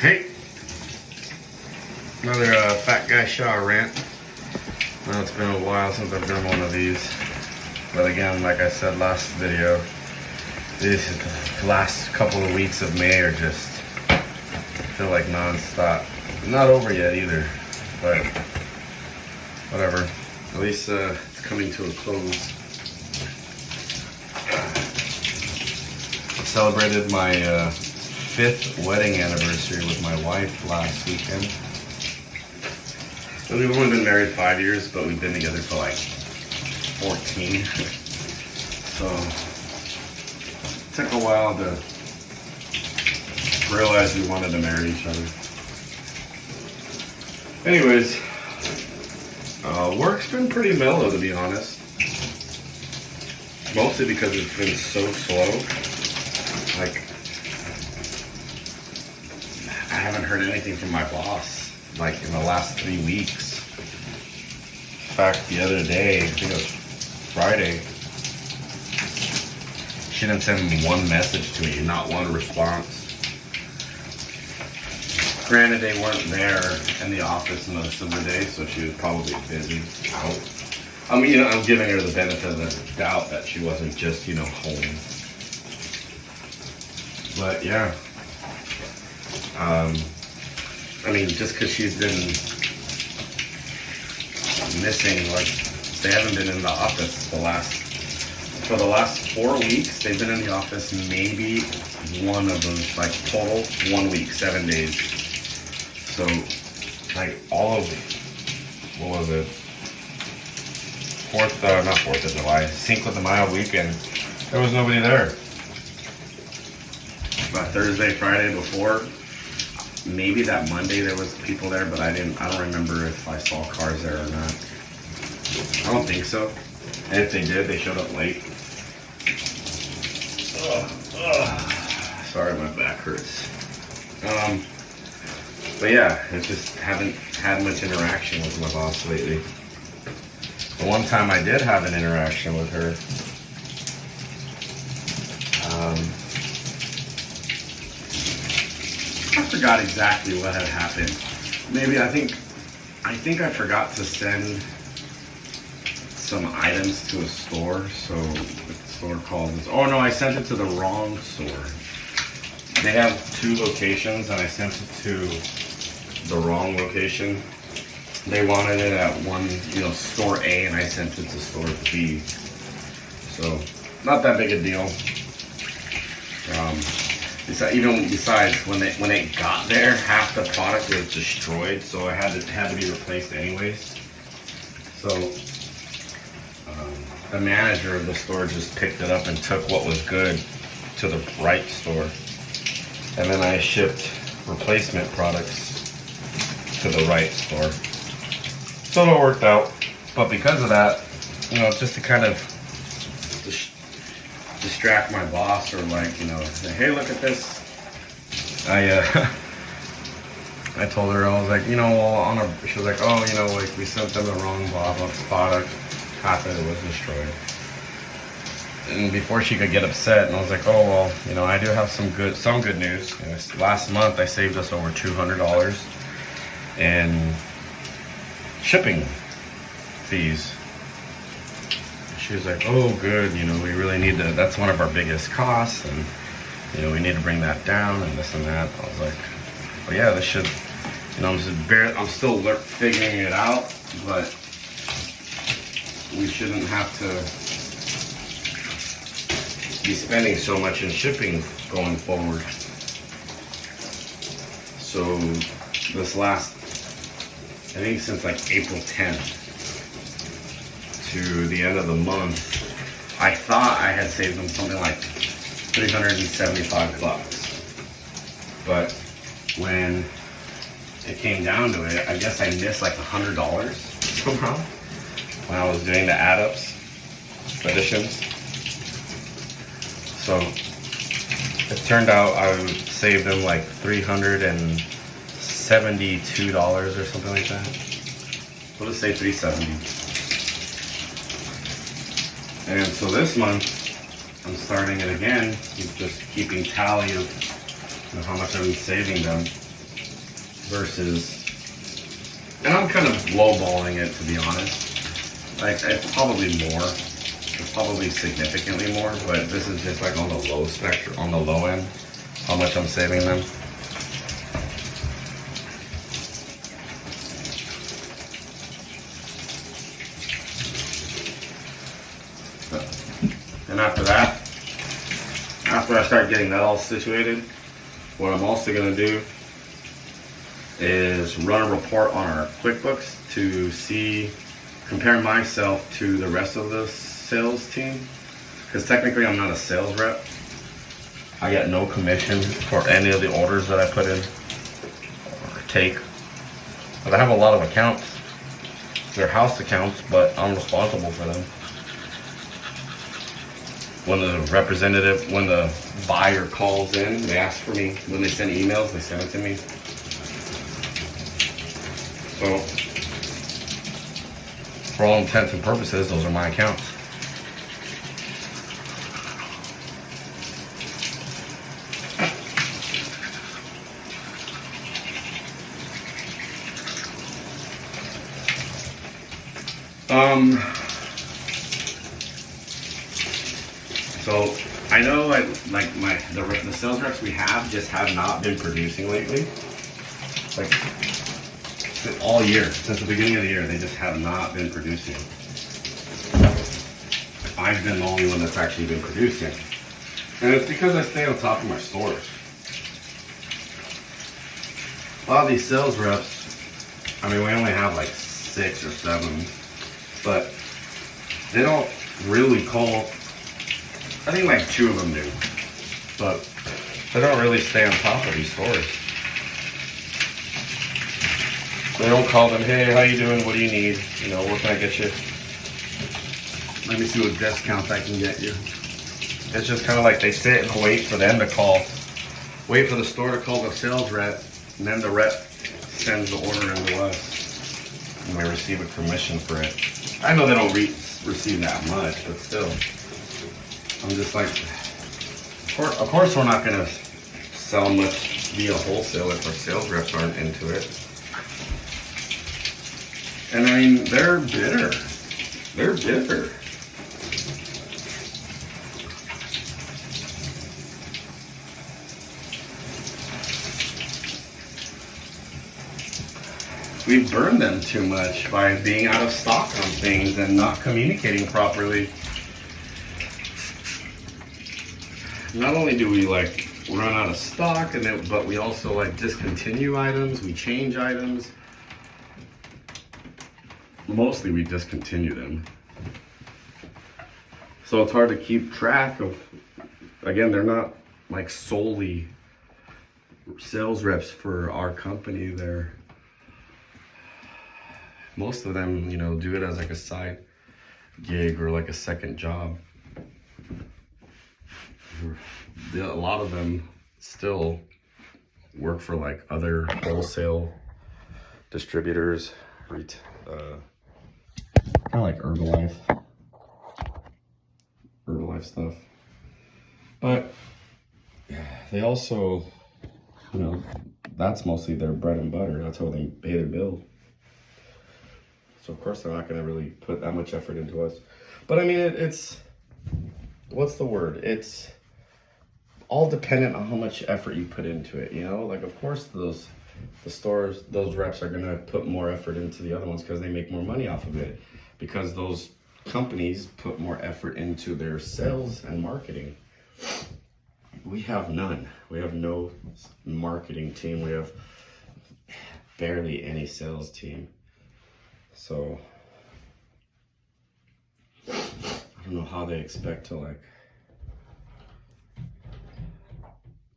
Hey, another fat guy Shaw rant. Well, it's been a while since I've done one of these, but again, like I said last video, the last couple of weeks of May are just, I feel like non-stop. Not over yet either, but whatever. At least it's coming to a close. I celebrated my 5th wedding anniversary with my wife last weekend. And we've only been married 5 years, but we've been together for like 14. So it took a while to realize we wanted to marry each other. Anyways, work's been pretty mellow, to be honest. Mostly because it's been so slow. Like, I haven't heard anything from my boss, like, in the last 3 weeks. In fact, the other day, I think it was Friday, she didn't send me one message to me, not one response. Granted, they weren't there in the office most of the day, so she was probably busy. I mean, I'm giving her the benefit of the doubt that she wasn't just, home. But yeah, I mean, just because she's been missing, like, they haven't been in the office for the last 4 weeks, they've been in the office maybe one of those, like, total 1 week, 7 days. So, like, all of, what was it? Not 4th of July, Cinco de Mayo weekend, there was nobody there. But Thursday, Friday before, maybe that Monday there was people there, but I don't remember if I saw cars there or not. I don't think so. And if they did, they showed up late. Sorry, my back hurts. But yeah, I just haven't had much interaction with my boss lately. The one time I did have an interaction with her, I forgot exactly what had happened. Maybe I think I forgot to send some items to a store. So the store called us. Oh no, I sent it to the wrong store. They have 2 locations, and I sent it to the wrong location. They wanted it at one, store A, and I sent it to store B. So not that big a deal. Besides, when it got there, half the product was destroyed, so it had to be replaced anyways. So the manager of the store just picked it up and took what was good to the right store, and then I shipped replacement products to the right store. So it worked out. But because of that, just to kind of distract my boss, or like, say, hey, look at this. I told her, I was like, she was like, oh, like, we sent them the wrong product. Half of it was destroyed. And before she could get upset, and I was like, oh, well, I do have some good news. Last month I saved us over $200 in shipping fees. She was like, oh, good, we really need to, that's one of our biggest costs, and, we need to bring that down, and this and that. I was like, well, yeah, this should, I'm still figuring it out, but we shouldn't have to be spending so much in shipping going forward. So this last, I think since like April 10th to the end of the month, I thought I had saved them something like $375. But when it came down to it, I guess I missed like $100 somehow when I was doing the add-ups, additions. So it turned out I saved them like $372 or something like that. We'll just say $370. And so this month, I'm starting it again, just keeping tally of how much I've been saving them. versus, and I'm kind of lowballing it, to be honest. Like, it's probably more. It's probably significantly more, but this is just like on the low spectrum, on the low end, how much I'm saving them. And after that, after I start getting that all situated, what I'm also gonna do is run a report on our QuickBooks to see, compare myself to the rest of the sales team. Because technically I'm not a sales rep. I get no commission for any of the orders that I put in or take. But I have a lot of accounts. They're house accounts, but I'm responsible for them. When the representative, when the buyer calls in, they ask for me. When they send emails, they send it to me. So, for all intents and purposes, those are my accounts. So I know like the sales reps we have just have not been producing lately. Like all year, since the beginning of the year, they just have not been producing. I've been the only one that's actually been producing. And it's because I stay on top of my stores. A lot of these sales reps, I mean, we only have like 6 or 7, but they don't really call. I think like 2 of them do, but they don't really stay on top of these stores. They don't call them, hey, how you doing? What do you need? You know, what can I get you? Let me see what discounts I can get you. It's just kind of like they sit and wait for them to call, wait for the store to call the sales rep, and then the rep sends the order into us, and we receive a commission for it. I know they don't receive that much, but still. I'm just like, of course we're not going to sell much via wholesale if our sales reps aren't into it. And I mean, they're bitter. They're bitter. We've burned them too much by being out of stock on things and not communicating properly. Not only do we like run out of stock, but we also like discontinue items, we change items. Mostly we discontinue them. So it's hard to keep track of, again, they're not like solely sales reps for our company. They're, most of them, you know, do it as like a side gig or like a second job. A lot of them still work for like other wholesale distributors, kind of like Herbalife stuff. But they also, you know, that's mostly their bread and butter. That's how they pay their bill. So of course they're not going to really put that much effort into us. But I mean, it's, what's the word? It's all dependent on how much effort you put into it, you know? Like, of course, the stores, those reps are gonna put more effort into the other ones because they make more money off of it. Because those companies put more effort into their sales and marketing. We have none. We have no marketing team. We have barely any sales team. So, I don't know how they expect to, like,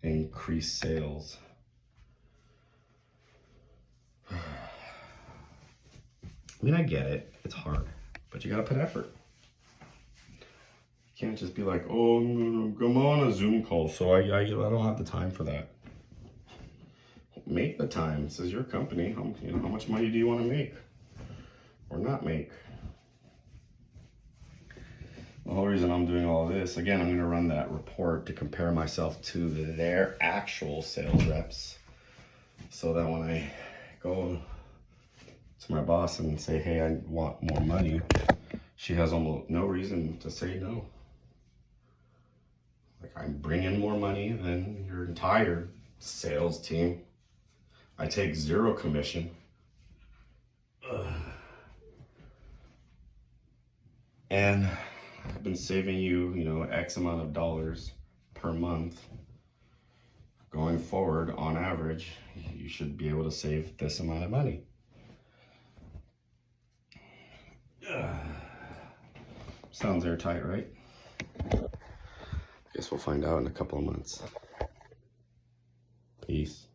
increase sales. I mean, I get it. It's hard, but you gotta put effort. You can't just be like, oh, I'm on a Zoom call, so I don't have the time for that. Make the time. This is your company. You know, how much money do you want to make or not make? The whole reason I'm doing all this, again, I'm going to run that report to compare myself to their actual sales reps. so that when I go to my boss and say, hey, I want more money, she has almost no reason to say no. Like, I'm bringing more money than your entire sales team. I take 0 commission. Ugh. And I've been saving you, you know, X amount of dollars per month. Going forward, on average, you should be able to save this amount of money. Sounds airtight, right? Guess we'll find out in a couple of months. Peace.